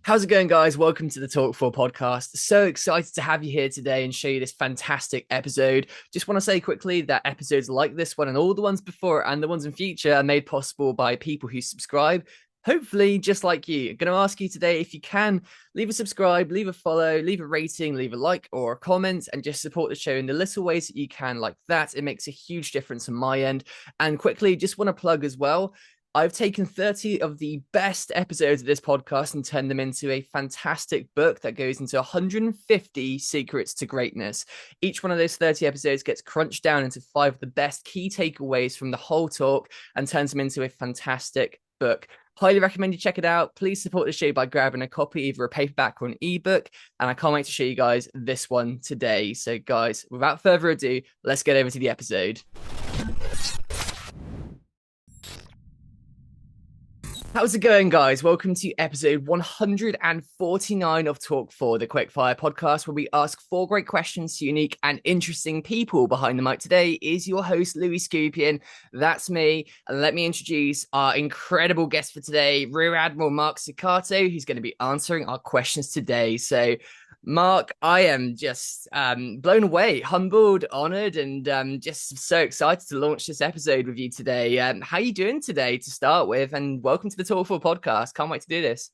How's it going, guys? Welcome to the Talk4 Podcast. So excited to have you here today and show you this fantastic episode. Just want to say quickly that episodes like this one and all the ones before and the ones in future are made possible by people who subscribe. Hopefully, just like you. I'm going to ask you today if you can leave a subscribe, leave a follow, leave a rating, leave a like or a comment, and just support the show in the little ways that you can, like that. It makes a huge difference on my end. And quickly, just want to plug as well. I've taken 30 of the best episodes of this podcast and turned them into a fantastic book that goes into 150 secrets to greatness. Each one of those 30 episodes gets crunched down into 5 of the best key takeaways from the whole talk and turns them into a fantastic book. Highly recommend you check it out. Please support the show by grabbing a copy, either a paperback or an ebook. And I can't wait to show you guys this one today. So, guys, without further ado, let's get over to the episode. How's it going, guys? Welcome to episode 149 of Talk4, the Quickfire podcast, where we ask 4 great questions to unique and interesting people. Behind the mic today is your host, Louis Skupien. That's me. And let me introduce our incredible guest for today, Rear Admiral Mark Sucato, who's going to be answering our questions today. So, Mark, I am just blown away, humbled, honored, and just so excited to launch this episode with you today. How are you doing today to start with? And welcome to the Talk4 Podcast. Can't wait to do this.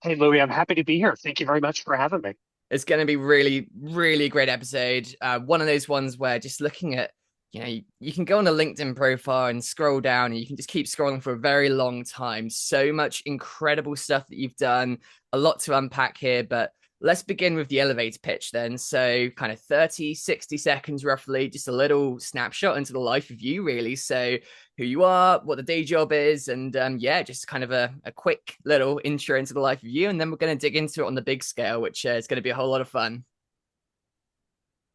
Hey, Louis, I'm happy to be here. Thank you very much for having me. It's going to be really, really great episode. One of those ones where just looking at, you can go on a LinkedIn profile and scroll down and you can just keep scrolling for a very long time. So much incredible stuff that you've done, a lot to unpack here, but let's begin with the elevator pitch then. So kind of 30, 60 seconds roughly, just a little snapshot into the life of you, really. So who you are, what the day job is, and just kind of a quick little intro into the life of you. And then we're going to dig into it on the big scale, which is going to be a whole lot of fun.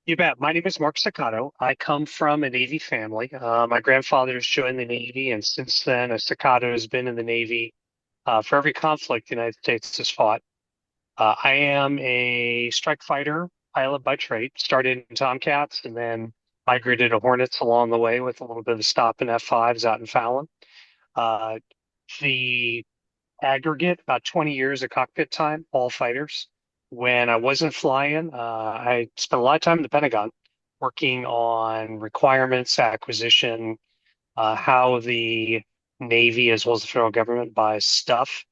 You bet. My name is Mark Sucato. I come from a Navy family. My grandfather has joined the Navy, and since then, a Sucato has been in the Navy for every conflict the United States has fought. I am a strike fighter pilot by trade, started in Tomcats and then migrated to Hornets along the way with a little bit of a stop in F-5s out in Fallon. Uh, the aggregate, about 20 years of cockpit time, all fighters. When I wasn't flying, I spent a lot of time in the Pentagon working on requirements, acquisition, how the Navy as well as the federal government buys stuff.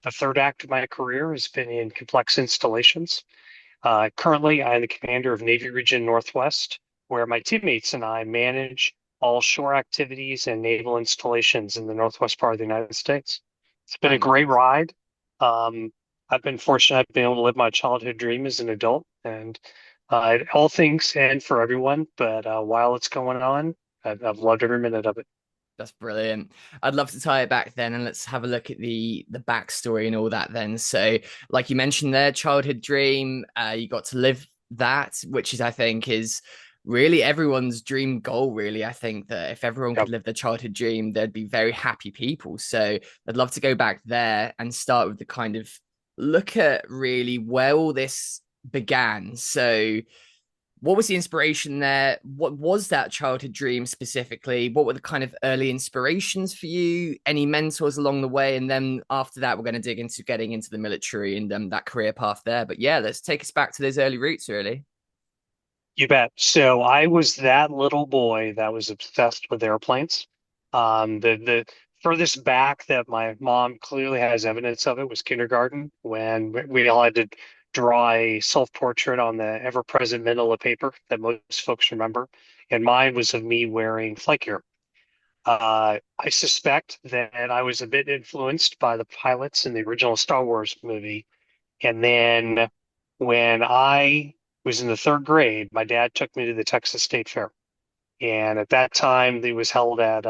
The third act of my career has been in complex installations. Currently, I'm the commander of Navy Region Northwest, where my teammates and I manage all shore activities and naval installations in the northwest part of the United States. It's been a great ride. I've been fortunate. I've been able to live my childhood dream as an adult, and all things end for everyone. But while it's going on, I've loved every minute of it. That's brilliant. I'd love to tie it back then, and let's have a look at the backstory and all that then. So, like you mentioned there, childhood dream, you got to live that, which is, I think, is really everyone's dream goal, really. I think that if everyone Yep. could live their childhood dream, they'd be very happy people. So I'd love to go back there and start with the kind of look at really where all this began. So what was the inspiration there? What was that childhood dream specifically? What were the kind of early inspirations for you? Any mentors along the way? And then after that, we're going to dig into getting into the military and that career path there. But yeah, let's take us back to those early roots, really. You bet. So I was that little boy that was obsessed with airplanes. The furthest back that my mom clearly has evidence of it was kindergarten when we all had to draw a self-portrait on the ever-present manila paper that most folks remember. And mine was of me wearing flight gear. I suspect that I was a bit influenced by the pilots in the original Star Wars movie. And then when I was in the third grade, my dad took me to the Texas State Fair. And at that time, it was held at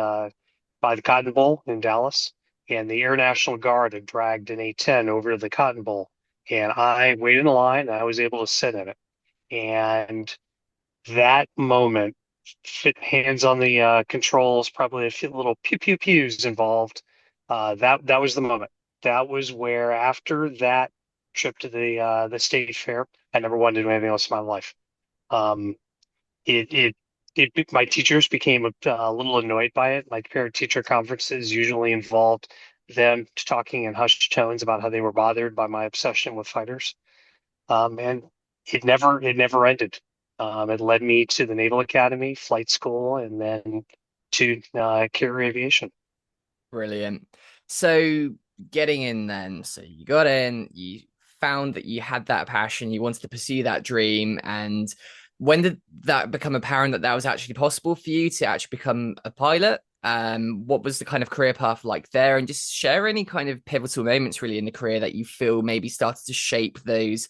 by the Cotton Bowl in Dallas. And the Air National Guard had dragged an A-10 over to the Cotton Bowl. And I waited in line and I was able to sit in it. And that moment, fit hands on the controls, probably a few little pew pew pews involved. That was the moment. That was where after that trip to the state fair, I never wanted to do anything else in my life. Um, it my teachers became a little annoyed by it. My parent teacher conferences usually involved them talking in hushed tones about how they were bothered by my obsession with fighters. And it never ended. It led me to the Naval Academy, flight school, and then to carrier aviation. Brilliant. So getting in then, so you got in, you found that you had that passion, you wanted to pursue that dream, and when did that become apparent that that was actually possible for you to actually become a pilot? What was the kind of career path like there? And just share any kind of pivotal moments really in the career that you feel maybe started to shape those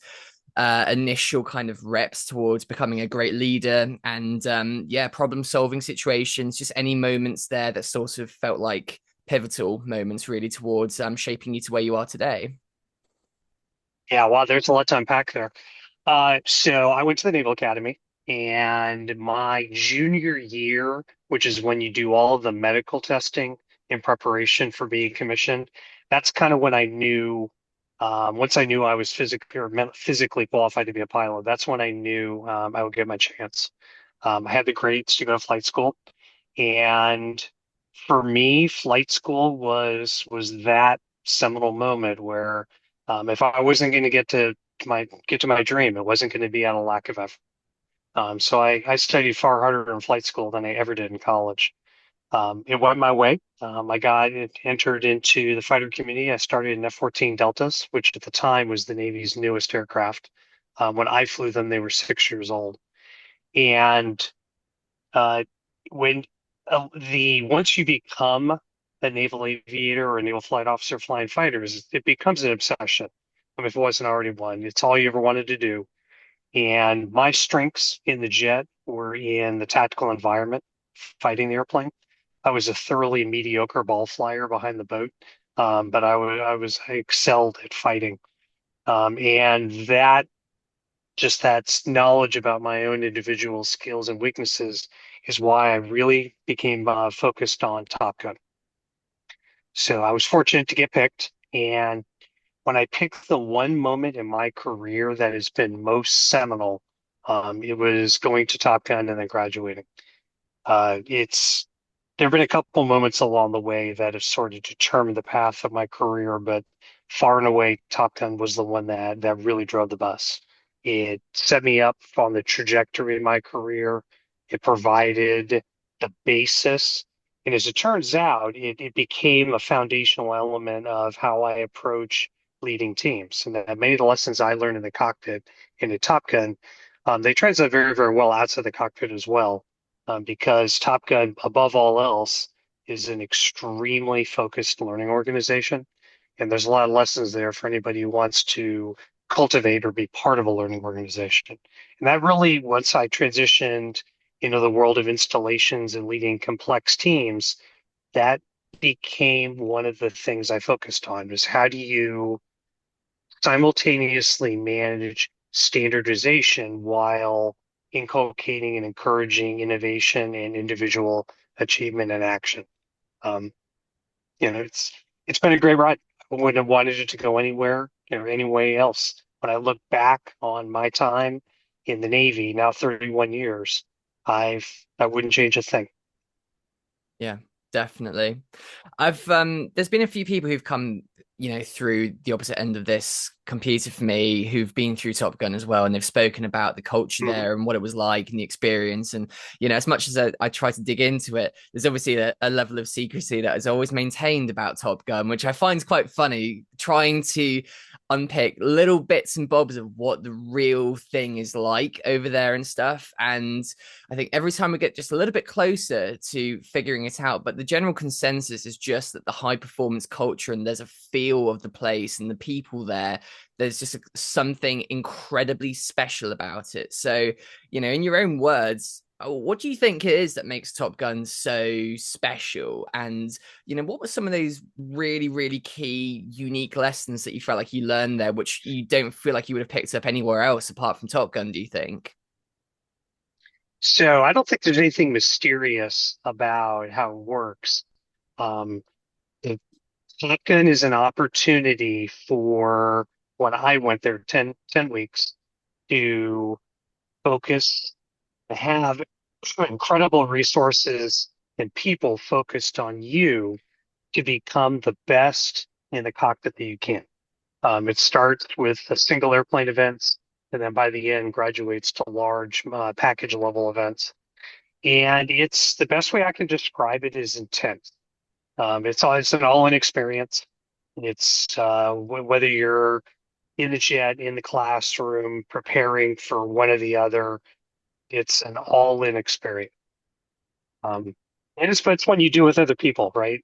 initial kind of reps towards becoming a great leader and yeah, problem solving situations, just any moments there that sort of felt like pivotal moments really towards shaping you to where you are today. Yeah, wow, there's a lot to unpack there. So I went to the Naval Academy, and my junior year, which is when you do all of the medical testing in preparation for being commissioned, that's kind of when I knew, once I knew I was physically qualified to be a pilot, that's when I knew I would get my chance. I had the grades to go to flight school, and for me, flight school was that seminal moment where if I wasn't going to get to my dream, it wasn't going to be out of lack of effort. So I studied far harder in flight school than I ever did in college. It went my way. Entered into the fighter community. I started in F-14 Deltas, which at the time was the Navy's newest aircraft. When I flew them, they were 6 years old. And uh, when the once you become a naval aviator or a naval flight officer flying fighters, it becomes an obsession. If it wasn't already one, it's all you ever wanted to do. And my strengths in the jet were in the tactical environment, fighting the airplane. I was a thoroughly mediocre ball flyer behind the boat, but I excelled at fighting. And that knowledge about my own individual skills and weaknesses is why I really became focused on Top Gun. So I was fortunate to get picked. And when I picked the one moment in my career that has been most seminal, it was going to Top Gun and then graduating. It's There have been a couple moments along the way that have sort of determined the path of my career, but far and away, Top Gun was the one that really drove the bus. It set me up on the trajectory of my career. It provided the basis. And as it turns out, it became a foundational element of how I approach leading teams. And that many of the lessons I learned in the cockpit in a Top Gun, they translate very, very well outside the cockpit as well, because Top Gun, above all else, is an extremely focused learning organization. And there's a lot of lessons there for anybody who wants to cultivate or be part of a learning organization. And that really, once I transitioned into the world of installations and leading complex teams, that became one of the things I focused on was how do you simultaneously manage standardization while inculcating and encouraging innovation and individual achievement and action. Um, it's been a great ride. I wouldn't have wanted it to go anywhere, any way else. When I look back on my time in the Navy, now 31 years, I wouldn't change a thing. Yeah, definitely. I've there's been a few people who've come, through the opposite end of this computer for me who've been through Top Gun as well, and they've spoken about the culture Mhm. there and what it was like and the experience. And as much as I try to dig into it, there's obviously a level of secrecy that is always maintained about Top Gun, which I find is quite funny, trying to unpick little bits and bobs of what the real thing is like over there and stuff. And I think every time we get just a little bit closer to figuring it out, but the general consensus is just that the high performance culture and there's a feel of the place and the people there. There's just something incredibly special about it. So, in your own words, what do you think it is that makes Top Gun so special? And, what were some of those really, really key, unique lessons that you felt like you learned there, which you don't feel like you would have picked up anywhere else apart from Top Gun, do you think? So I don't think there's anything mysterious about how it works. Um, the Top Gun is an opportunity for when I went there 10 weeks to focus, have incredible resources and people focused on you to become the best in the cockpit that you can. It starts with the single airplane events, and then by the end graduates to large package level events. And it's the best way I can describe it is intense. It's an all-in experience. It's whether you're in the jet, in the classroom, preparing for one or the other, it's an all-in experience. And it's one you do with other people, right?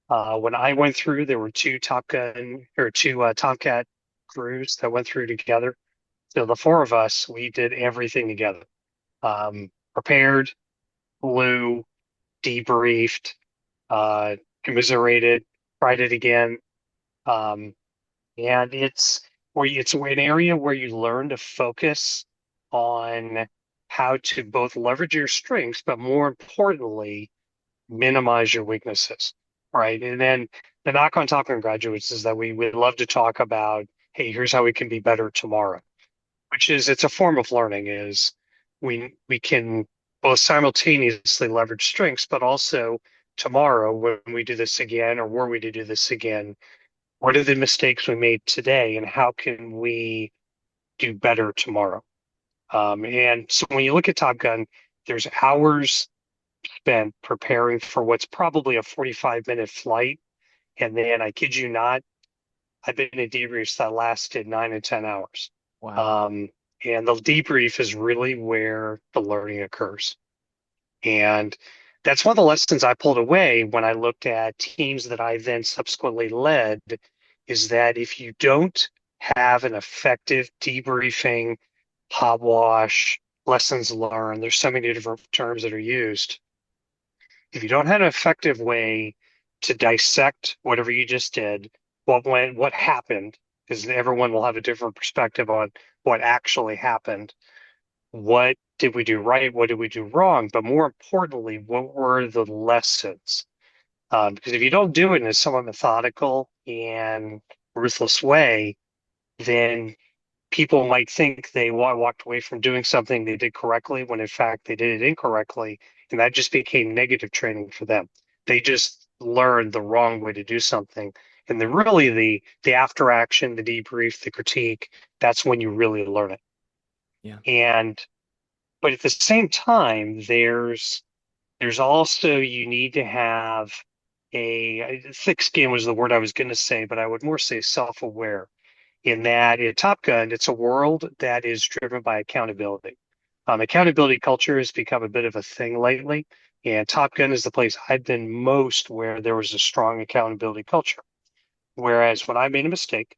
When I went through, there were two Top Gun or two Tomcat crews that went through together. So the four of us, we did everything together. Prepared, flew, debriefed, commiserated, tried it again. Um, and it's an area where you learn to focus on how to both leverage your strengths, but more importantly, minimize your weaknesses, right? And then the knock on Top Gun graduates is that we would love to talk about, hey, here's how we can be better tomorrow, which is it's a form of learning. Is we can both simultaneously leverage strengths, but also tomorrow when we do this again, or were we to do this again, what are the mistakes we made today, and how can we do better tomorrow? And so when you look at Top Gun, there's hours spent preparing for what's probably a 45-minute flight. And then I kid you not, I've been in debriefs that lasted 9 and 10 hours. Wow. And the debrief is really where the learning occurs. And that's one of the lessons I pulled away when I looked at teams that I then subsequently led, is that if you don't have an effective debriefing, hot wash, lessons learned, there's so many different terms that are used. If you don't have an effective way to dissect whatever you just did, what went, what happened, because everyone will have a different perspective on what actually happened. What did we do right? What did we do wrong? But more importantly, what were the lessons? Because if you don't do it in a somewhat methodical and ruthless way, then people might think they walked away from doing something they did correctly when in fact they did it incorrectly. And that just became negative training for them. They just learned the wrong way to do something. And then really the after action, the debrief, the critique, that's when you really learn it. Yeah. And but at the same time, there's also you need to have a thick skin was the word I was going to say, but I would more say self-aware in that in Top Gun, it's a world that is driven by accountability. Accountability culture has become a bit of a thing lately, and Top Gun is the place I've been most where there was a strong accountability culture. Whereas when I made a mistake,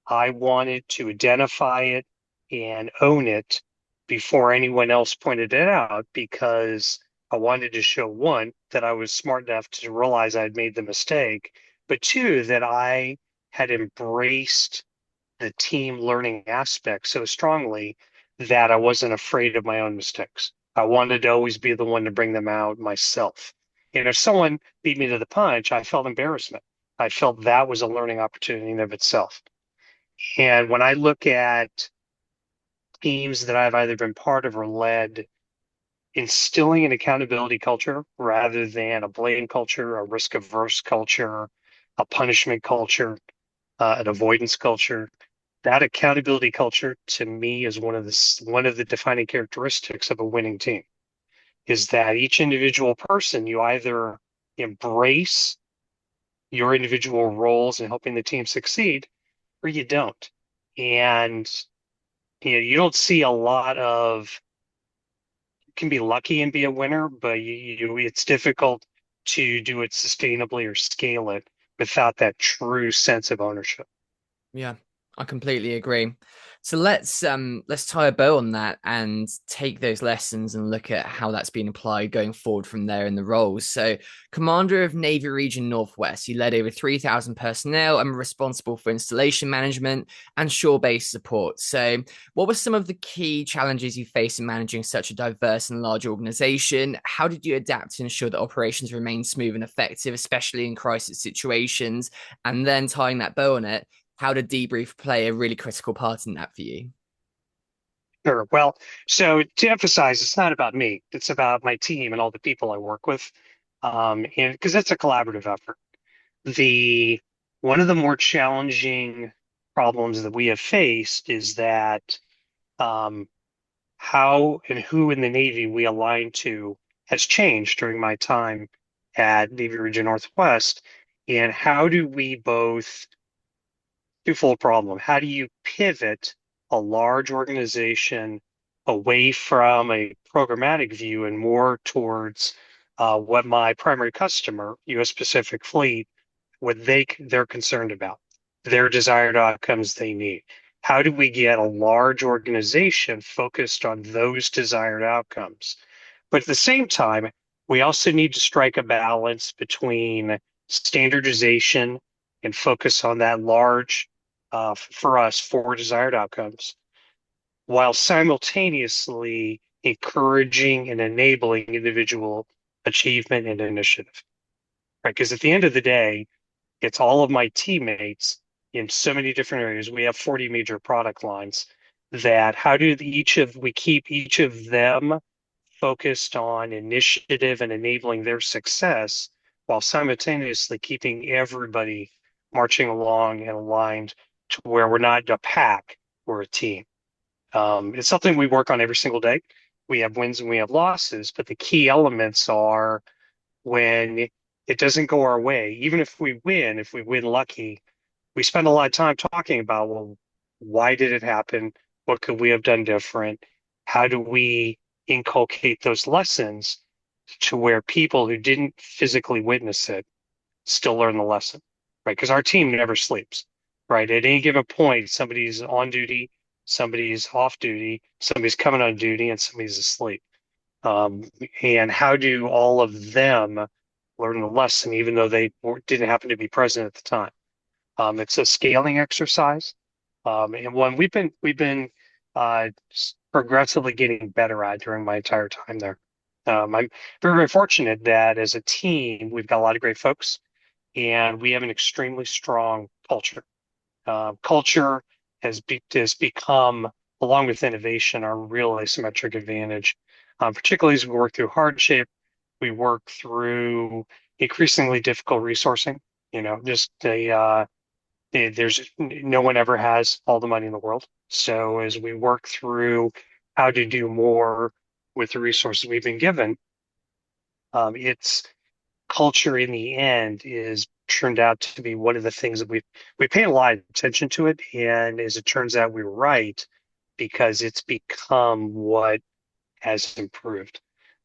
I wanted to identify it and own it before anyone else pointed it out because I wanted to show one, that I was smart enough to realize I had made the mistake, but two, that I had embraced the team learning aspect so strongly that I wasn't afraid of my own mistakes. I wanted to always be the one to bring them out myself. And if someone beat me to the punch, I felt embarrassment. I felt that was a learning opportunity in of itself. And when I look at teams that I've either been part of or led, instilling an accountability culture rather than a blame culture, a risk averse culture, a punishment culture, an avoidance culture, that accountability culture to me is one of the defining characteristics of a winning team, is that each individual person, you either embrace your individual roles in helping the team succeed or you don't. And you don't see a lot of, you can be lucky and be a winner, but it's difficult to do it sustainably or scale it without that true sense of ownership. Yeah, I completely agree. So let's tie a bow on that and take those lessons and look at how that's been applied going forward from there in the roles. So, Commander of Navy Region Northwest, you led over 3,000 personnel and were responsible for installation management and shore-based support. So, what were some of the key challenges you faced in managing such a diverse and large organization? How did you adapt to ensure that operations remain smooth and effective, especially in crisis situations? And then tying that bow on it, how did debrief play a really critical part in that for you? Sure. Well, so to emphasize, it's not about me. It's about my team and all the people I work with. And because it's a collaborative effort. The one of the more challenging problems that we have faced is that um, how and who in the Navy we align to has changed during my time at Navy Region Northwest. And how do we both twofold problem? How do you pivot a large organization away from a programmatic view and more towards what my primary customer, U.S. Pacific Fleet, what they're concerned about, their desired outcomes they need. How do we get a large organization focused on those desired outcomes? But at the same time, we also need to strike a balance between standardization and focus on that large, for us, four desired outcomes, while simultaneously encouraging and enabling individual achievement and initiative. Right? Because at the end of the day, it's all of my teammates in so many different areas. We have 40 major product lines that how do we keep each of them focused on initiative and enabling their success while simultaneously keeping everybody marching along and aligned to where we're not a pack, we're a team. It's something we work on every single day. We have wins and we have losses, but the key elements are when it doesn't go our way, even if we win lucky, we spend a lot of time talking about, well, why did it happen? What could we have done different? How do we inculcate those lessons to where people who didn't physically witness it still learn the lesson, right? Because our team never sleeps, right? At any given point, somebody's on duty, somebody's off duty, somebody's coming on duty, and somebody's asleep. Um, and how do all of them learn the lesson, even though they didn't happen to be present at the time? It's a scaling exercise, and one we've been progressively getting better at during my entire time there. I'm very, very fortunate that as a team, we've got a lot of great folks, and we have an extremely strong culture. Culture has become, along with innovation, our real asymmetric advantage, particularly as we work through hardship, we work through increasingly difficult resourcing. Just there's no one ever has all the money in the world. So as we work through how to do more with the resources we've been given, it's culture in the end is turned out to be one of the things that we pay a lot of attention to it, and as it turns out, we're right because it's become what has improved.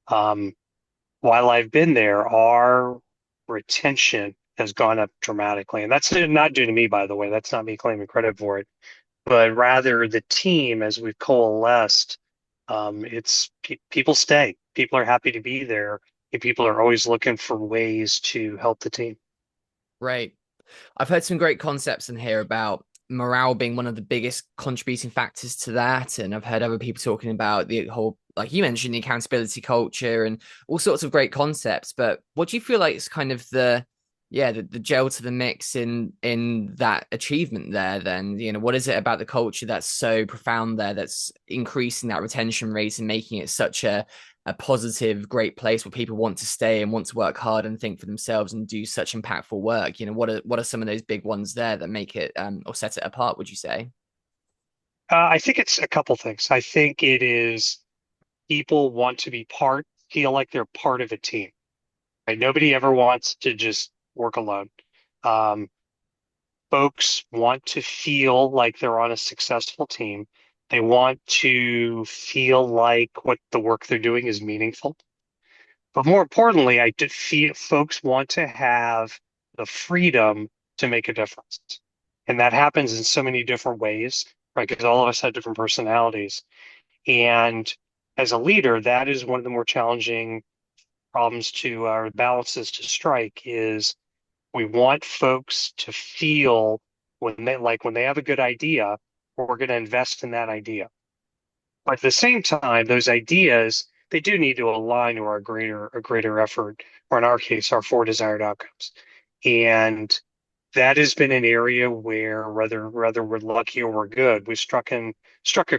Um, while I've been there, our retention has gone up dramatically, and that's not due to me, by the way. That's not me claiming credit for it, but rather the team as we've coalesced. It's people stay. People are happy to be there, and people are always looking for ways to help the team. Right. I've heard some great concepts in here about morale being one of the biggest contributing factors to that. And I've heard other people talking about the whole, like you mentioned, the accountability culture and all sorts of great concepts. But what do you feel like is kind of the gel to the mix in that achievement there then? What is it about the culture that's so profound there that's increasing that retention rate and making it such a positive, great place where people want to stay and want to work hard and think for themselves and do such impactful work? What are some of those big ones there that make it or set it apart, would you say? I think it's a couple things. I think it is people want to feel like they're part of a team, right? Nobody ever wants to just work alone. Um, Folks want to feel like they're on a successful team. They want to feel like what the work they're doing is meaningful. But more importantly, I did feel folks want to have the freedom to make a difference. And that happens in so many different ways, right? Because all of us have different personalities. And as a leader, that is one of the more challenging problems to our balances to strike is we want folks to feel when they have a good idea, we're going to invest in that idea. But at the same time, those ideas, they do need to align to a greater effort, or in our case, our four desired outcomes. And that has been an area where whether we're lucky or we're good, we struck a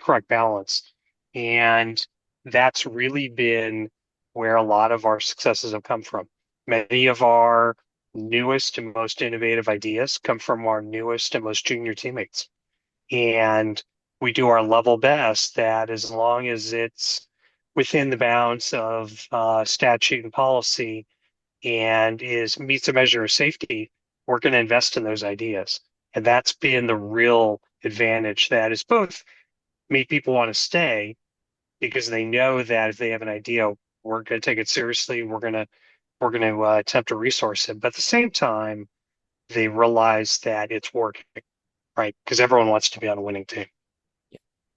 correct balance. And that's really been where a lot of our successes have come from. Many of our newest and most innovative ideas come from our newest and most junior teammates. And we do our level best that as long as it's within the bounds of statute and policy and is meets a measure of safety, we're going to invest in those ideas. And that's been the real advantage that is both made people want to stay because they know that if they have an idea, we're going to take it seriously. We're going to attempt to resource it. But at the same time, they realize that it's working, right? Because everyone wants to be on a winning team.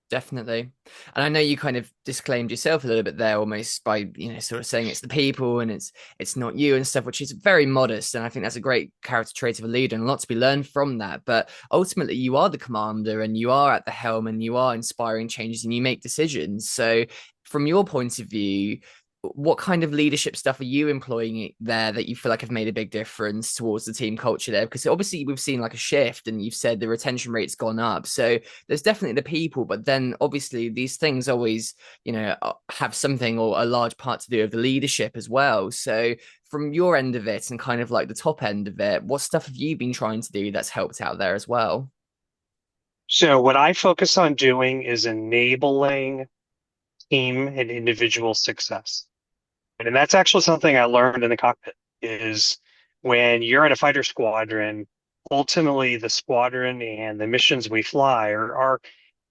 Definitely. And I know you kind of disclaimed yourself a little bit there almost by, sort of saying it's the people and it's not you and stuff, which is very modest. And I think that's a great character trait of a leader and a lot to be learned from that. But ultimately you are the commander and you are at the helm and you are inspiring changes and you make decisions. So from your point of view, what kind of leadership stuff are you employing there that you feel like have made a big difference towards the team culture there? Because obviously we've seen like a shift and you've said the retention rate's gone up. So there's definitely the people, but then obviously these things always, have something or a large part to do with the leadership as well. So from your end of it and kind of like the top end of it, what stuff have you been trying to do that's helped out there as well? So what I focus on doing is enabling team and individual success. And that's actually something I learned in the cockpit is when you're in a fighter squadron, ultimately the squadron and the missions we fly are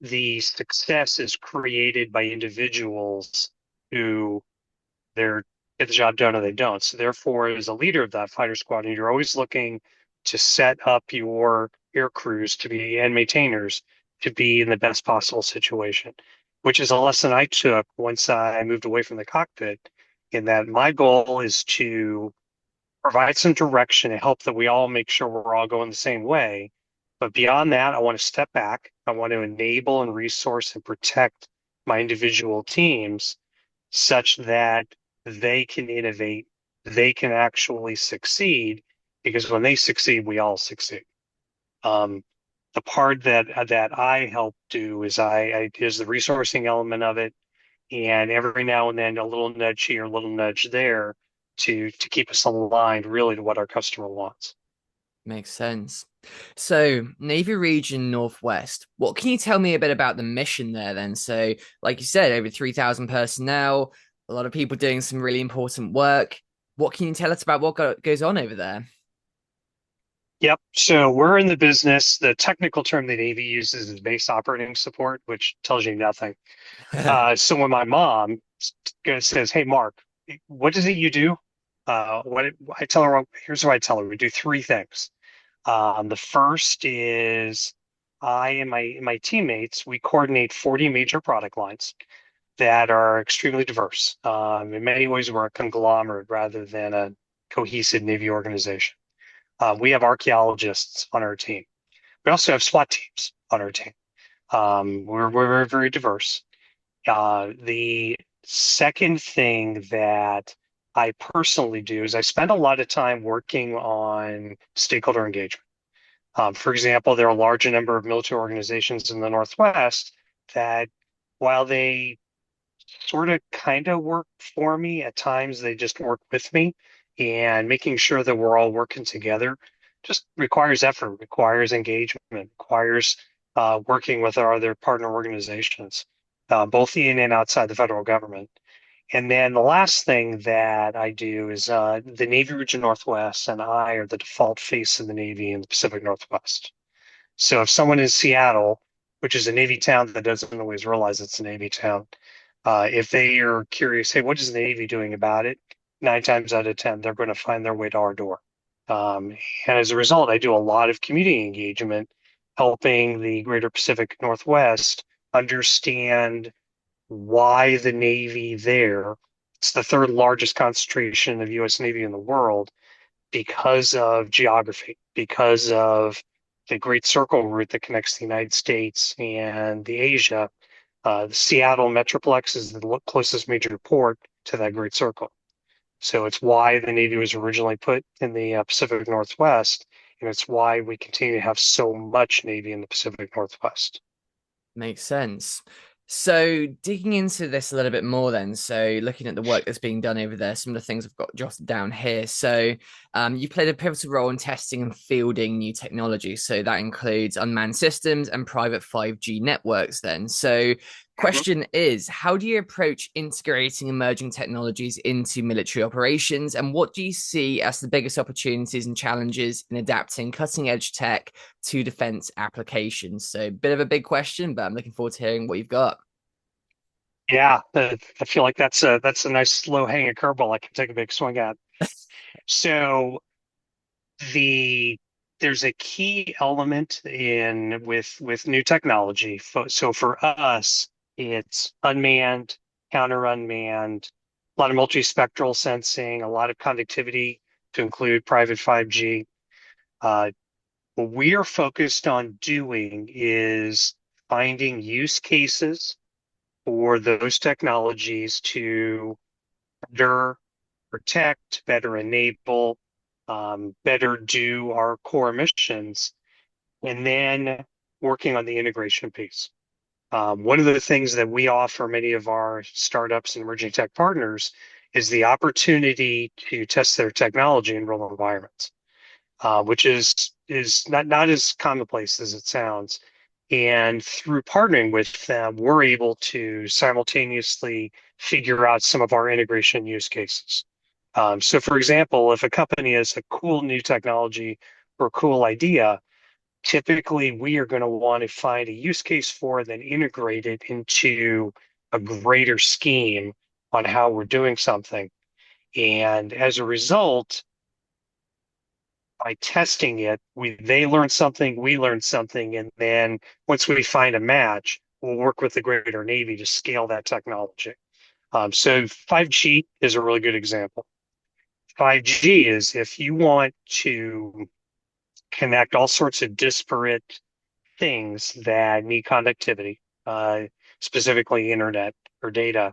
the success is created by individuals who they're get the job done or they don't. So therefore, as a leader of that fighter squadron, you're always looking to set up your air crews to be and maintainers to be in the best possible situation, which is a lesson I took once I moved away from the cockpit, in that my goal is to provide some direction and help that we all make sure we're all going the same way. But beyond that, I want to step back. I want to enable and resource and protect my individual teams such that they can innovate, they can actually succeed, because when they succeed, we all succeed. Um, the part that I help do is I is the resourcing element of it, and every now and then a little nudge here, a little nudge there to keep us aligned really to what our customer wants. Makes sense. So, Navy Region Northwest, what can you tell me a bit about the mission there then? So, like you said, over 3,000 personnel, a lot of people doing some really important work. What can you tell us about what goes on over there? Yep. So we're in the business. The technical term the Navy uses is base operating support, which tells you nothing. So when my mom says, "Hey, Mark, what is it you do?" What I tell her, here's what I tell her: we do three things. The first is I and my teammates, we coordinate 40 major product lines that are extremely diverse. In many ways, we're a conglomerate rather than a cohesive Navy organization. We have archaeologists on our team. We also have SWAT teams on our team. We're very, very diverse. The second thing that I personally do is I spend a lot of time working on stakeholder engagement. For example, there are a large number of military organizations in the Northwest that, while they sort of kind of work for me, at times they just work with me, and making sure that we're all working together just requires effort, requires engagement, requires working with our other partner organizations, both in and outside the federal government. And then the last thing that I do is the Navy Region Northwest and I are the default face of the Navy in the Pacific Northwest. So if someone in Seattle, which is a Navy town that doesn't always realize it's a Navy town, if they are curious, hey, what is the Navy doing about it? 9 times out of 10, they're going to find their way to our door. And as a result, I do a lot of community engagement, helping the greater Pacific Northwest understand why the Navy there. It's the third largest concentration of U.S. Navy in the world because of geography, because of the Great Circle route that connects the United States and the Asia. The Seattle Metroplex is the closest major port to that Great Circle. So it's why the Navy was originally put in the Pacific Northwest, and it's why we continue to have so much Navy in the Pacific Northwest. Makes sense. So digging into this a little bit more then, so looking at the work that's being done over there, some of the things I've got jotted down here. So you played a pivotal role in testing and fielding new technology. So that includes unmanned systems and private 5G networks then. So Mhm. question is, how do you approach integrating emerging technologies into military operations? And what do you see as the biggest opportunities and challenges in adapting cutting edge tech to defense applications? So, bit of a big question, but I'm looking forward to hearing what you've got. Yeah, I feel like that's a nice low hanging curveball I can take a big swing at. So the there's a key element in with new technology. So for us, it's unmanned, counter unmanned, a lot of multispectral sensing, a lot of connectivity to include private 5G. Uh, what we are focused on doing is finding use cases for those technologies to better protect, better enable, better do our core missions, and then working on the integration piece. One of the things that we offer many of our startups and emerging tech partners is the opportunity to test their technology in real environments, which is not as commonplace as it sounds. And through partnering with them, we're able to simultaneously figure out some of our integration use cases. So, for example, if a company has a cool new technology or a cool idea, typically we are going to want to find a use case for it, then integrate it into a greater scheme on how we're doing something. And as a result, by testing it, they learn something, we learn something, and then once we find a match, we'll work with the greater Navy to scale that technology. So 5G is a really good example. 5G is if you want to connect all sorts of disparate things that need connectivity, specifically internet or data.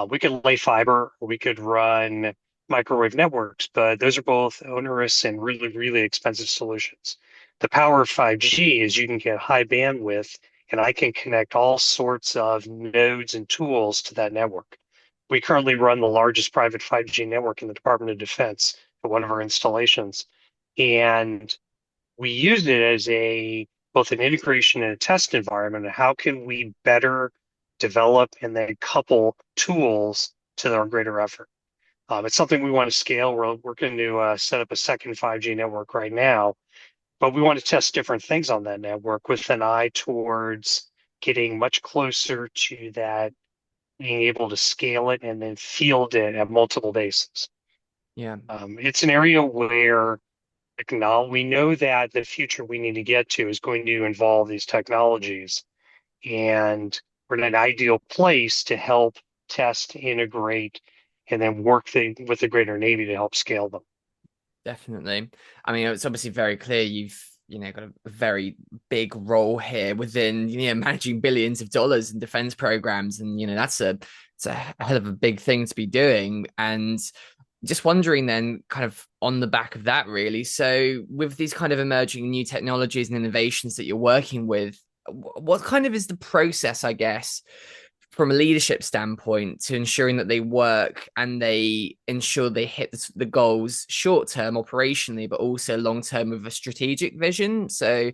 We could lay fiber, or we could run microwave networks, but those are both onerous and really, really expensive solutions. The power of 5G is you can get high bandwidth, and I can connect all sorts of nodes and tools to that network. We currently run the largest private 5G network in the Department of Defense for one of our installations. And we use it as a both an integration and a test environment. How can we better develop and then couple tools to our greater effort? It's something we want to scale. We're going to set up a second 5G network right now, but we want to test different things on that network with an eye towards getting much closer to that, being able to scale it and then field it at multiple bases. Yeah. It's an area where we know that the future we need to get to is going to involve these technologies, and we're in an ideal place to help test, integrate, and then with the greater Navy to help scale them. Definitely. I mean, it's obviously very clear you've, got a very big role here within, managing billions of dollars in defense programs. And, it's a hell of a big thing to be doing. And just wondering then, kind of on the back of that, really. So, with these kind of emerging new technologies and innovations that you're working with, what kind of is the process, I guess, from a leadership standpoint to ensuring that they work and they ensure they hit the goals short term operationally, but also long term with a strategic vision? So,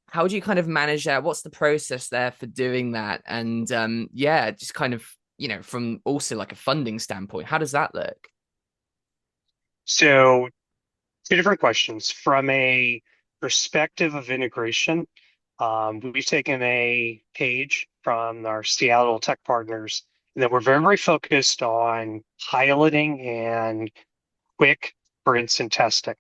how do you kind of manage that? What's the process there for doing that? And yeah, just kind of, from also like a funding standpoint, how does that look? So, two different questions. From a perspective of integration, we've taken a page from our Seattle tech partners, and then we're very, very focused on piloting and quick, for instance, testing.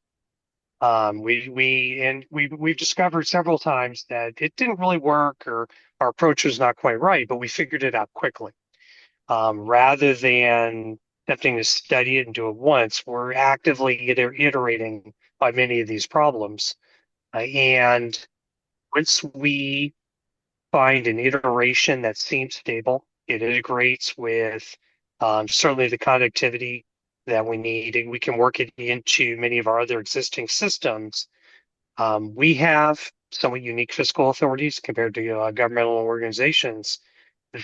We've discovered several times that it didn't really work or our approach was not quite right, but we figured it out quickly. Rather than attempting to study it and do it once, we're actively iterating on many of these problems. And once we find an iteration that seems stable, it integrates with certainly the connectivity that we need, and we can work it into many of our other existing systems. We have somewhat unique fiscal authorities compared to governmental organizations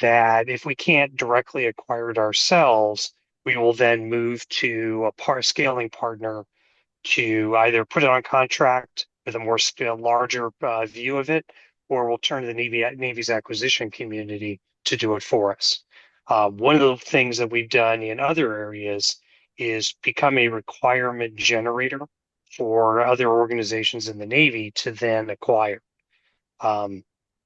that if we can't directly acquire it ourselves, we will then move to a scaling partner to either put it on contract with a more larger view of it, or we'll turn to the Navy's acquisition community to do it for us. One of the things that we've done in other areas is become a requirement generator for other organizations in the Navy to then acquire. Um,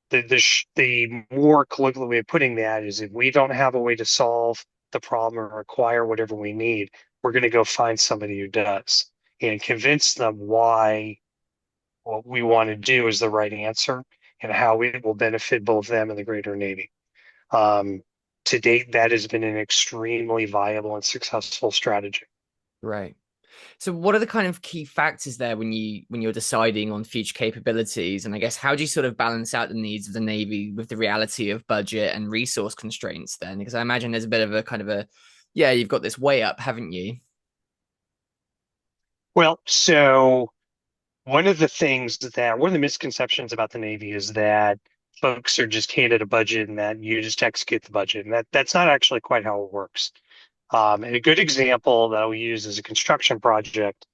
the more colloquial way of putting that is if we don't have a way to solve the problem or acquire whatever we need, we're going to go find somebody who does and convince them why what we want to do is the right answer and how it will benefit both them and the greater Navy. Um, to date, that has been an extremely viable and successful strategy. Right. So what are the kind of key factors there when you're deciding on future capabilities? And I guess how do you sort of balance out the needs of the Navy with the reality of budget and resource constraints then? Because I imagine there's a bit of a kind of a, yeah, you've got this way up, haven't you? Well, so one of the misconceptions about the Navy is that folks are just handed a budget and that you just execute the budget. And that's not actually quite how it works. And a good example that I'll use is a construction project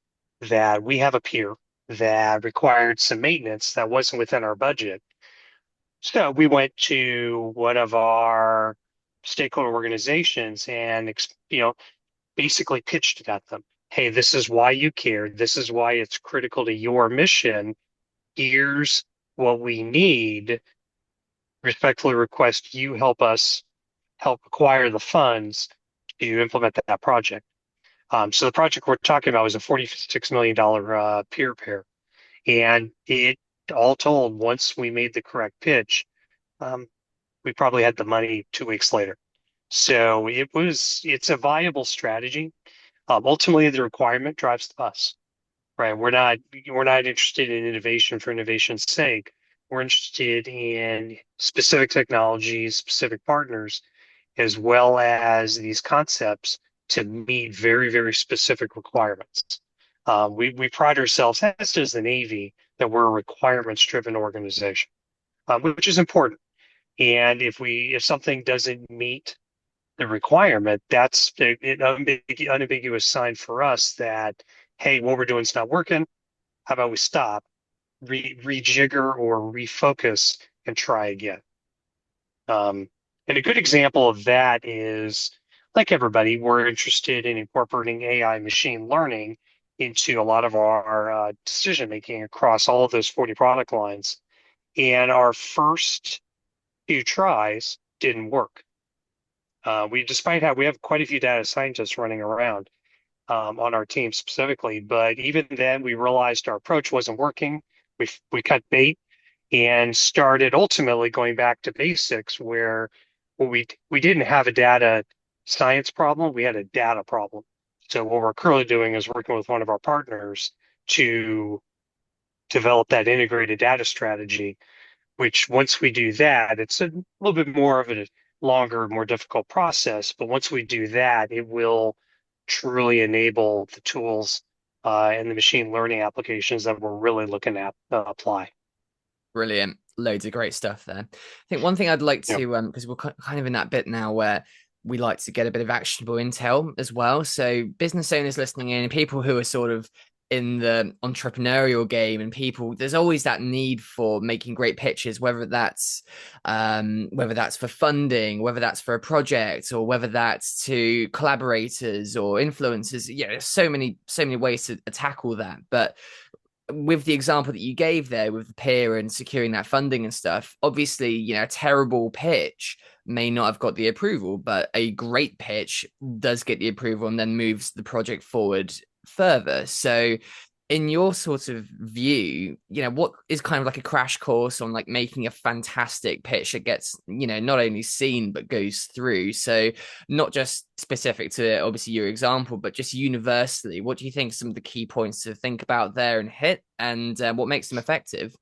that we have a pier that required some maintenance that wasn't within our budget. So we went to one of our stakeholder organizations and, basically pitched it at them. Hey, this is why you care. This is why it's critical to your mission. Here's what we need. Respectfully request you help acquire the funds to implement that project. So the project we're talking about was a $46 million pier repair. And it all told, once we made the correct pitch, um, we probably had the money 2 weeks later. So it's a viable strategy. Ultimately, the requirement drives the bus, right? We're not interested in innovation for innovation's sake. We're interested in specific technologies, specific partners, as well as these concepts to meet very, very specific requirements. We pride ourselves, as does the Navy, that we're a requirements-driven organization, which is important. And if something doesn't meet the requirement, that's an unambiguous sign for us that, hey, what we're doing is not working. How about we stop, rejigger or refocus and try again? And a good example of that is, like everybody, we're interested in incorporating AI machine learning into a lot of our decision making across all of those 40 product lines. And our first few tries didn't work. Despite how we have quite a few data scientists running around on our team specifically, but even then we realized our approach wasn't working. We cut bait and started ultimately going back to basics where we didn't have a data science problem, we had a data problem. So what we're currently doing is working with one of our partners to develop that integrated data strategy, which once we do that, it's a little bit more of a longer, more difficult process. But once we do that, it will truly enable the tools and the machine learning applications that we're really looking at apply. Brilliant. Loads of great stuff there. I think one thing I'd like Yep. to, because we're kind of in that bit now where we like to get a bit of actionable intel as well. So business owners listening in, people who are sort of in the entrepreneurial game, and people, there's always that need for making great pitches, whether that's for funding, whether that's for a project, or whether that's to collaborators or influencers. Yeah, there's so many ways to tackle that. But with the example that you gave there with the peer and securing that funding and stuff, obviously, a terrible pitch may not have got the approval, but a great pitch does get the approval and then moves the project forward further. So, in your sort of view, what is kind of like a crash course on like making a fantastic pitch that gets, not only seen but goes through? So, not just specific to obviously your example, but just universally, what do you think are some of the key points to think about there and hit, and what makes them effective?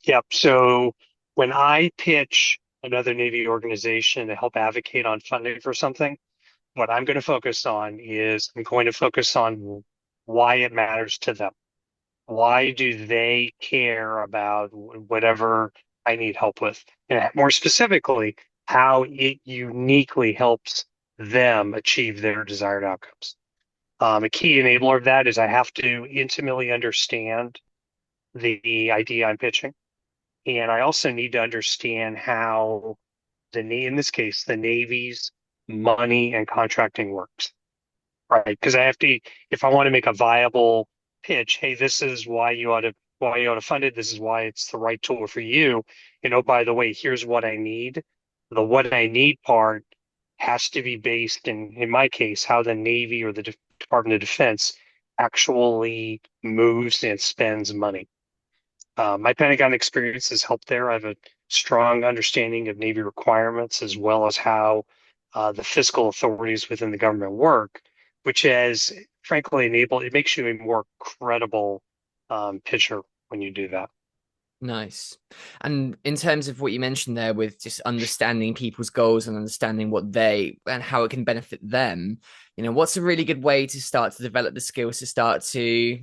Yep. So when I pitch another Navy organization to help advocate on funding for something, what I'm going to focus on is I'm going to focus on why it matters to them. Why do they care about whatever I need help with? And more specifically, how it uniquely helps them achieve their desired outcomes. A key enabler of that is I have to intimately understand the idea I'm pitching. And I also need to understand how in this case, the Navy's money and contracting works, right? Because I have to, if I want to make a viable pitch, hey, this is why you ought to fund it. This is why it's the right tool for you. By the way, here's what I need. The what I need part has to be based in my case, how the Navy or the Department of Defense actually moves and spends money. My Pentagon experience has helped there. I have a strong understanding of Navy requirements as well as how the fiscal authorities within the government work, which has frankly enabled, it makes you a more credible pitcher when you do that. Nice. And in terms of what you mentioned there with just understanding people's goals and understanding what they and how it can benefit them, what's a really good way to start to develop the skills to start to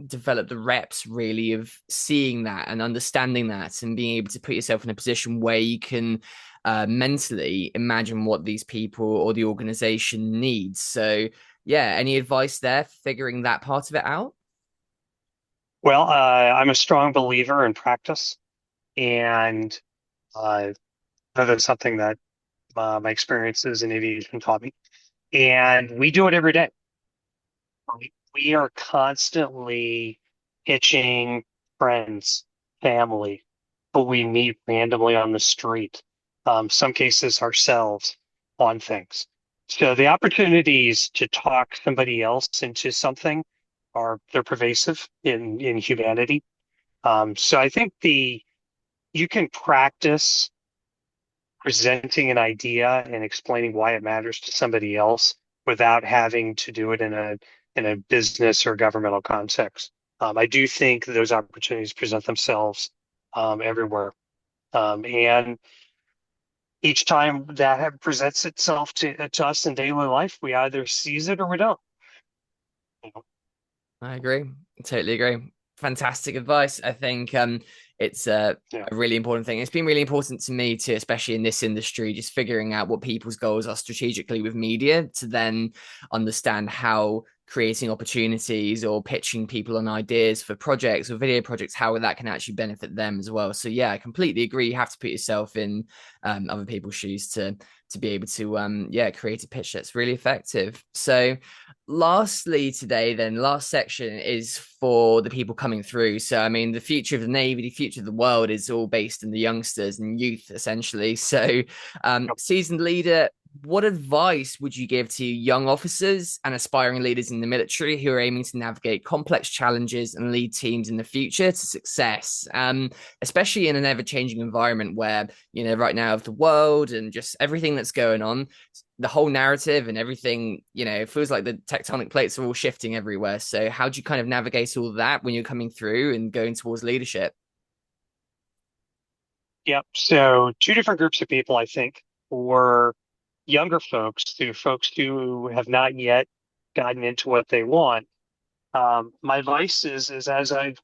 develop the reps really of seeing that and understanding that and being able to put yourself in a position where you can mentally imagine what these people or the organization needs. So, yeah, any advice there, figuring that part of it out? Well, I'm a strong believer in practice, and uh, that's something that my experiences in aviation taught me. And we do it every day. We are constantly pitching friends, family, who we meet randomly on the street, some cases ourselves on things. So the opportunities to talk somebody else into something they're pervasive in humanity. So I think you can practice presenting an idea and explaining why it matters to somebody else without having to do it in a business or governmental context. I do think those opportunities present themselves everywhere, and each time that presents itself to us in daily life, we either seize it or we don't. I agree. Totally agree. Fantastic advice. I think it's Yeah. a really important thing. It's been really important to me too, especially in this industry, just figuring out what people's goals are strategically with media to then understand how creating opportunities or pitching people on ideas for projects or video projects, how that can actually benefit them as well. So yeah, I completely agree. You have to put yourself in other people's shoes to be able to create a pitch that's really effective. So lastly today then last section is for the people coming through. So I mean the future of the Navy, the future of the world is all based in the youngsters and youth essentially. So seasoned leader, what advice would you give to young officers and aspiring leaders in the military who are aiming to navigate complex challenges and lead teams in the future to success, especially in an ever-changing environment where right now of the world and just everything that's going on, the whole narrative and everything, it feels like the tectonic plates are all shifting everywhere. So how do you kind of navigate all that when you're coming through and going towards leadership? Yep. So two different groups of people, I think, for younger folks who have not yet gotten into what they want. My advice is as I'm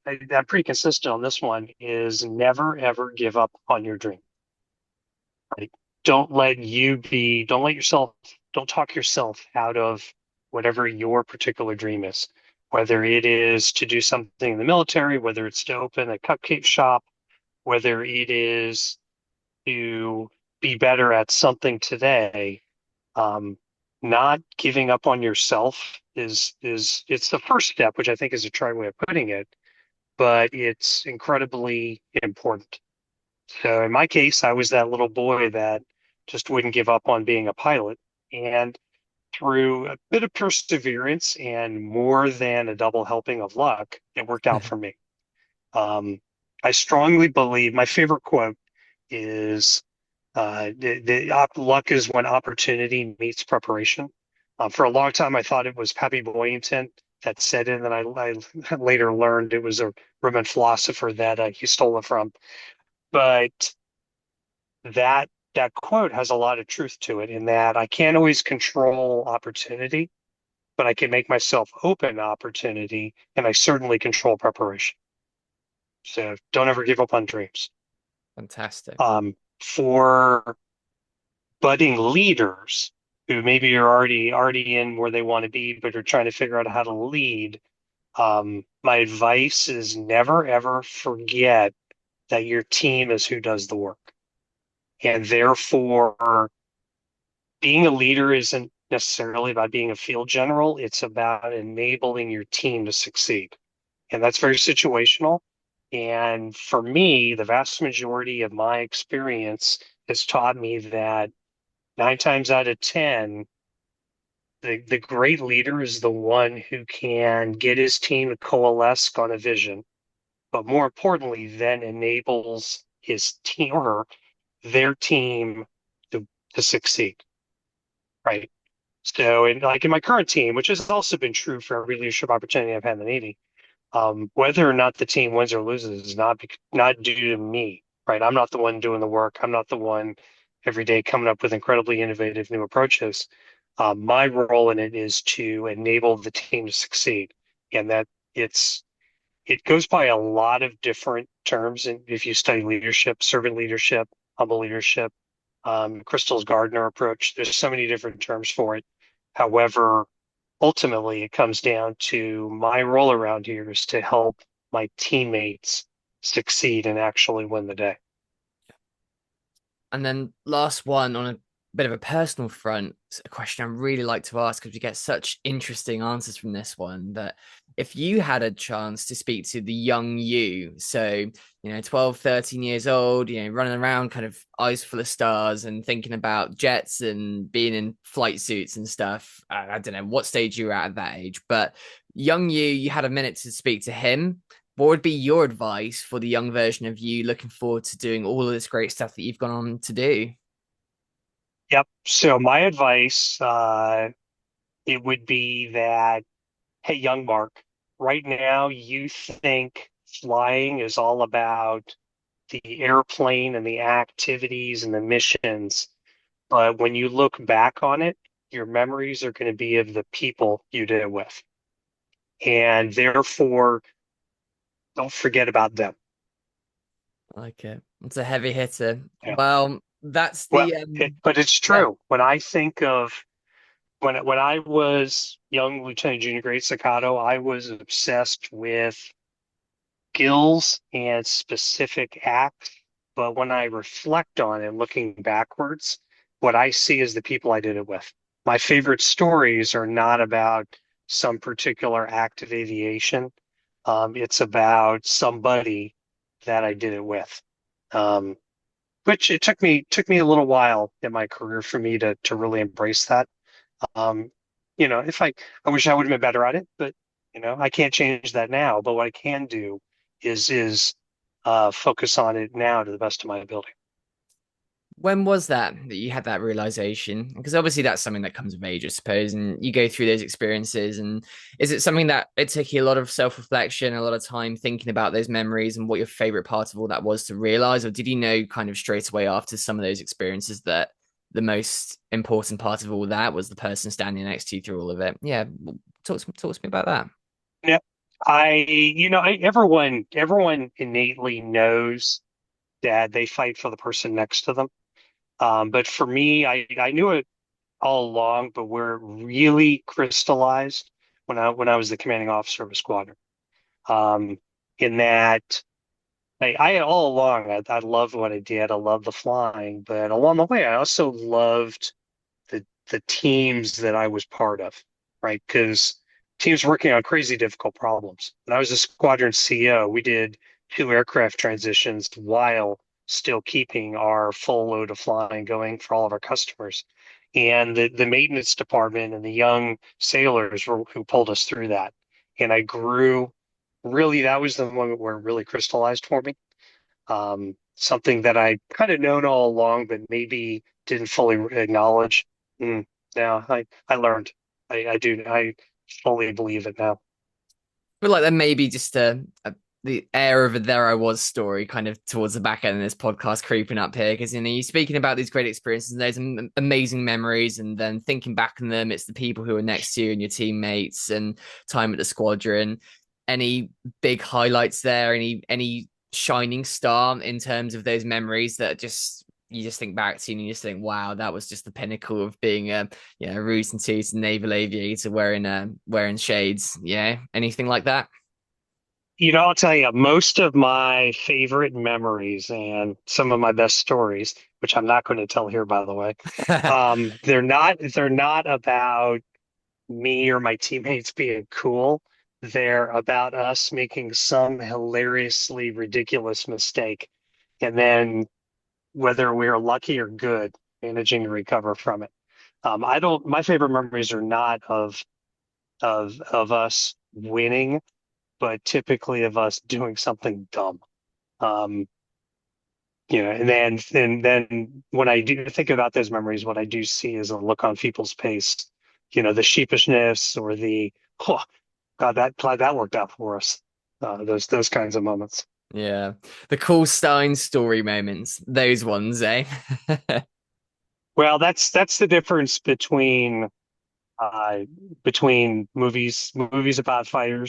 pretty consistent on this one, is never ever give up on your dream. Right? Don't talk yourself out of whatever your particular dream is, whether it is to do something in the military, whether it's to open a cupcake shop, whether it is to be better at something today. Not giving up on yourself is it's the first step, which I think is a trite way of putting it, but it's incredibly important. So in my case, I was that little boy that just wouldn't give up on being a pilot. And through a bit of perseverance and more than a double helping of luck, it worked out for me. Um, I strongly believe my favorite quote is luck is when opportunity meets preparation. For a long time, I thought it was Pappy Boyington that said it, and then I later learned it was a Roman philosopher that he stole it from. But that quote has a lot of truth to it in that I can't always control opportunity, but I can make myself open to opportunity, and I certainly control preparation. So don't ever give up on dreams. Fantastic. For budding leaders who maybe are already in where they want to be, but are trying to figure out how to lead. My advice is never ever forget that your team is who does the work. And therefore, being a leader isn't necessarily about being a field general, it's about enabling your team to succeed. And that's very situational. And for me, the vast majority of my experience has taught me that 9 times out of 10, the great leader is the one who can get his team to coalesce on a vision, but more importantly, then enables his team or their team to, to succeed, right? So, in my current team, which has also been true for every leadership opportunity I've had in the Navy, whether or not the team wins or loses is not due to me, right? I'm not the one doing the work. I'm not the one every day coming up with incredibly innovative new approaches. My role in it is to enable the team to succeed, and that it goes by a lot of different terms. And if you study leadership, servant leadership, humble leadership, Crystal's Gardner approach, there's so many different terms for it. However, ultimately, it comes down to my role around here is to help my teammates succeed and actually win the day. And then last one on a bit of a personal front, a question I really like to ask because we get such interesting answers from this one. That if you had a chance to speak to the young you, so 12, 13 years old, running around kind of eyes full of stars and thinking about jets and being in flight suits and stuff. I don't know what stage you were at that age, but young you had a minute to speak to him. What would be your advice for the young version of you looking forward to doing all of this great stuff that you've gone on to do? Yep. So my advice, it would be that, hey, young Mark, right now you think flying is all about the airplane and the activities and the missions. But when you look back on it, your memories are going to be of the people you did it with. And therefore, don't forget about them. I like it. It's a heavy hitter. Yeah. Well, that's Well, the but it's yeah. true. When I think of when I was young Lieutenant Junior Grade Staccato, I was obsessed with skills and specific acts. But when I reflect on it, looking backwards, what I see is the people I did it with. My favorite stories are not about some particular act of aviation. It's about somebody that I did it with. Um, which it took me a little while in my career for me to really embrace that. Um, if I wish I would have been better at it, but I can't change that now. But what I can do is focus on it now to the best of my ability. When was that you had that realization? Because obviously that's something that comes of age, I suppose, and you go through those experiences. And is it something that it took you a lot of self-reflection, a lot of time thinking about those memories and what your favorite part of all that was to realize, or did you know kind of straight away after some of those experiences that the most important part of all that was the person standing next to you through all of it? Yeah, talk to me about that. Yeah, everyone innately knows that they fight for the person next to them. But for me, I knew it all along, but where it really crystallized when I was the commanding officer of a squadron. Um, in that I all along I loved what I did. I loved the flying, but along the way I also loved the teams that I was part of, right? Because teams working on crazy difficult problems. When I was a squadron CEO, we did 2 aircraft transitions while still keeping our full load of flying going for all of our customers. And the maintenance department and the young sailors who pulled us through that. And I grew really, that was the moment where it really crystallized for me. Something that I kind of known all along, but maybe didn't fully acknowledge. Mm, now I learned. I fully believe it now. But like there may be just the air of a there I was story kind of towards the back end of this podcast creeping up here because you're speaking about these great experiences and those amazing memories and then thinking back on them, it's the people who are next to you and your teammates and time at the squadron. Any big highlights there? Any shining star in terms of those memories that just you just think back to and you just think, wow, that was just the pinnacle of being a root and toot naval aviator wearing shades. Yeah, anything like that? I'll tell you, most of my favorite memories and some of my best stories, which I'm not going to tell here, by the way, they're not about me or my teammates being cool. They're about us making some hilariously ridiculous mistake, and then whether we're lucky or good, managing to recover from it. I don't. My favorite memories are not of us winning, but typically of us doing something dumb. Um, and then when I do think about those memories, what I do see is a look on people's face, the sheepishness or the, oh God, that worked out for us. Those kinds of moments. Yeah, the cool Stein story moments, those ones, eh? Well, that's the difference uh, between movies about fighter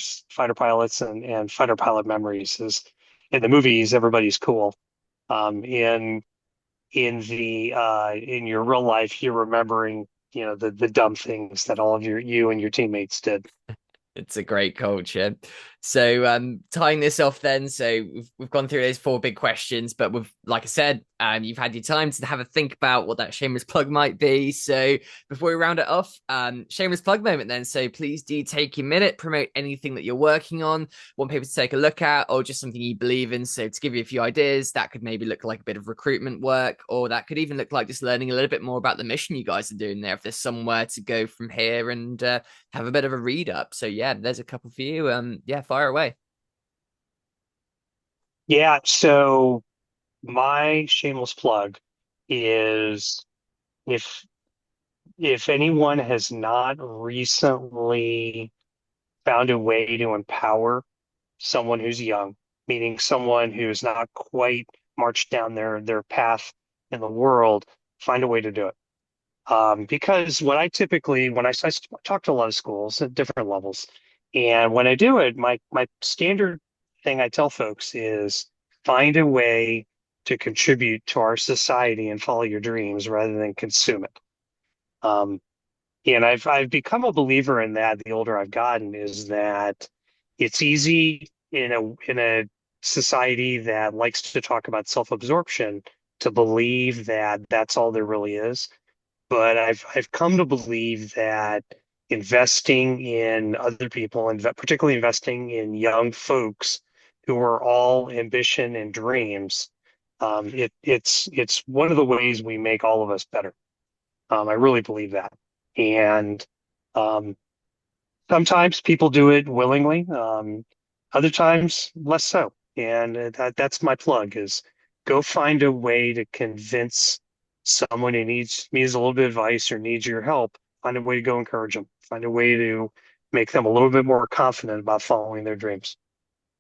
pilots, and fighter pilot memories. Is in the movies everybody's cool. In in your real life, you're remembering, the dumb things that all of you and your teammates did. It's a great culture. So tying this off then, so we've gone through those four big questions, but we've, like I said, you've had your time to have a think about what that shameless plug might be. So before we round it off, shameless plug moment then. So please do take a minute, promote anything that you're working on, want people to take a look at, or just something you believe in. So to give you a few ideas, that could maybe look like a bit of recruitment work, or that could even look like just learning a little bit more about the mission you guys are doing there. If there's somewhere to go from here and have a bit of a read up. So yeah, there's a couple for you. Yeah, fire away. Yeah, so my shameless plug is, if anyone has not recently found a way to empower someone who's young, meaning someone who's not quite marched down their path in the world, find a way to do it. Because when I talk to a lot of schools at different levels, and when I do it, my standard thing I tell folks is find a way to contribute to our society and follow your dreams rather than consume it. Um, and I've become a believer in that the older I've gotten, is that it's easy in a society that likes to talk about self-absorption to believe that that's all there really is. But I've come to believe that investing in other people, and particularly investing in young folks who are all ambition and dreams, it's one of the ways we make all of us better. I really believe that. And um, sometimes people do it willingly, other times less so. And that's my plug, is go find a way to convince someone who needs a little bit of advice or needs your help. Find a way to go encourage them. Find a way to make them a little bit more confident about following their dreams.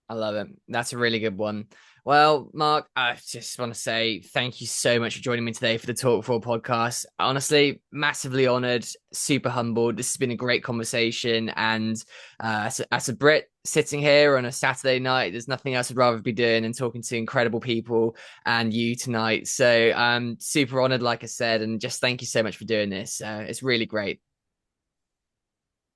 I love it. That's a really good one. Well, Mark, I just want to say thank you so much for joining me today for the Talk4 podcast. Honestly, massively honored, super humbled. This has been a great conversation. And as a Brit sitting here on a Saturday night, there's nothing else I'd rather be doing than talking to incredible people and you tonight. So I'm super honored, like I said, and just thank you so much for doing this. It's really great.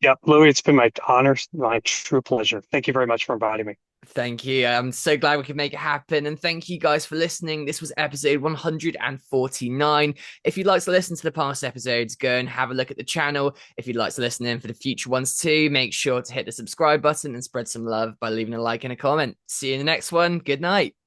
Yeah, Louis, it's been my honor, my true pleasure. Thank you very much for inviting me. Thank you. I'm so glad we could make it happen. And thank you guys for listening. This was episode 149. If you'd like to listen to the past episodes, go and have a look at the channel. If you'd like to listen in for the future ones too, make sure to hit the subscribe button and spread some love by leaving a like and a comment. See you in the next one. Good night.